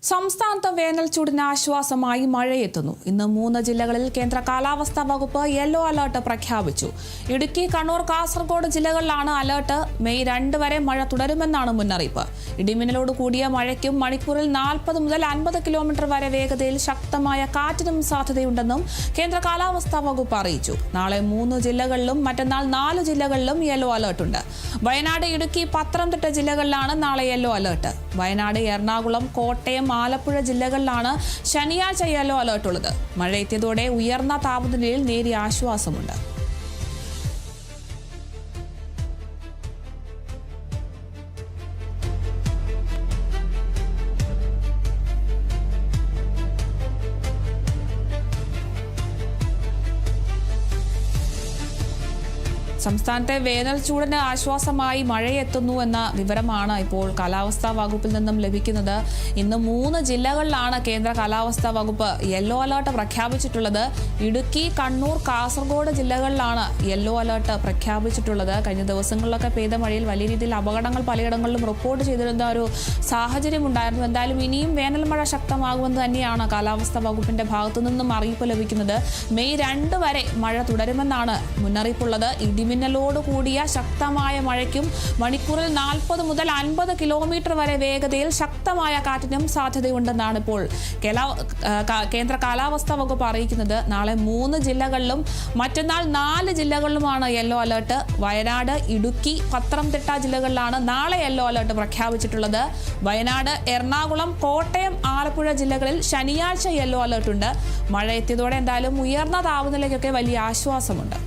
സംസ്ഥാനത്ത് വേനൽ ചൂടിന് ആശ്വാസമായി മഴയെത്തുന്നു. ഇന്ന് 3 ജില്ലകളിൽ കേന്ദ്ര കാലാവസ്ഥാ വകുപ്പ് യെല്ലോ അലർട്ട് പ്രഖ്യാപിച്ചു. ഇടുക്കി, കണ്ണൂർ, കാസർഗോഡ് ജില്ലകളിലാണ് അലർട്ട്. മെയ് 2 വരെ മഴ തുടരുമെന്നാണ് മുന്നറിയിപ്പ്. ഇടിമിന്നലോട് കൂടിയ മഴയ്ക്കും മണിക്കൂറിൽ 40 മുതൽ 50 കിലോമീറ്റർ വരെ വേഗതയിൽ ശക്തമായ കാറ്റിനും സാധ്യതയുണ്ടെന്നും കേന്ദ്ര കാലാവസ്ഥാ വകുപ്പ് അറിയിച്ചു. നാളെ 3 ജില്ലകളിലും മറ്റന്നാൾ 4 ജില്ലകളിലും യെല്ലോ അലർട്ടുണ്ട്. വയനാട്, ഇടുക്കി, പത്തനംതിട്ട ജില്ലകളിലാണ് നാളെ യെല്ലോ അലർട്ട്. വയനാട്, എറണാകുളം, കോട്ടയം, ആലപ്പുഴ ജില്ലകളിലാണ് ശനിയാഴ്ച യെല്ലോ അലർട്ടുള്ളത്. മഴ എത്തിയതോടെ ഉയർന്ന താപനിലയിൽ നേരിയ ആശ്വാസമുണ്ട്. സംസ്ഥാനത്തെ വേനൽ ചൂടിന് ആശ്വാസമായി മഴയെത്തുന്നു എന്ന വിവരമാണ് ഇപ്പോൾ കാലാവസ്ഥാ വകുപ്പിൽ നിന്നും ലഭിക്കുന്നത്. ഇന്ന് 3 ജില്ലകളിലാണ് കേന്ദ്ര കാലാവസ്ഥാ വകുപ്പ് യെല്ലോ അലർട്ട് പ്രഖ്യാപിച്ചിട്ടുള്ളത്. ഇടുക്കി, കണ്ണൂർ, കാസർഗോഡ് ജില്ലകളിലാണ് യെല്ലോ അലർട്ട് പ്രഖ്യാപിച്ചിട്ടുള്ളത്. കഴിഞ്ഞ ദിവസങ്ങളിലൊക്കെ പെയ്ത മഴയിൽ വലിയ രീതിയിൽ അപകടങ്ങൾ പലയിടങ്ങളിലും റിപ്പോർട്ട് ചെയ്തിരുന്ന ഒരു സാഹചര്യം ഉണ്ടായിരുന്നു. എന്തായാലും ഇനിയും വേനൽ മഴ ശക്തമാകുമെന്ന് തന്നെയാണ് കാലാവസ്ഥാ വകുപ്പിന്റെ ഭാഗത്തു നിന്നും അറിയിപ്പ് ലഭിക്കുന്നത്. മെയ് 2 വരെ മഴ തുടരുമെന്നാണ് മുന്നറിയിപ്പുള്ളത്. ഇടിമിന്നലോട് കൂടിയ ശക്തമായ മഴയ്ക്കും മണിക്കൂറിൽ 40 മുതൽ 50 കിലോമീറ്റർ വരെ വേഗതയിൽ ശക്തമായ കാറ്റിനും സാധ്യതയുണ്ടെന്നാണ് ഇപ്പോൾ കേന്ദ്ര കാലാവസ്ഥാ വകുപ്പ് അറിയിക്കുന്നത്. നാളെ 3 ജില്ലകളിലും മറ്റന്നാൾ 4 ജില്ലകളിലുമാണ് യെല്ലോ അലർട്ട്. വയനാട്, ഇടുക്കി, പത്തനംതിട്ട ജില്ലകളിലാണ് നാളെ യെല്ലോ അലർട്ട് പ്രഖ്യാപിച്ചിട്ടുള്ളത്. വയനാട്, എറണാകുളം, കോട്ടയം, ആലപ്പുഴ ജില്ലകളിൽ ശനിയാഴ്ച യെല്ലോ അലർട്ടുണ്ട്. മഴ എത്തിയതോടെ എന്തായാലും ഉയർന്ന താപനിലയ്ക്കൊക്കെ വലിയ ആശ്വാസമുണ്ട്.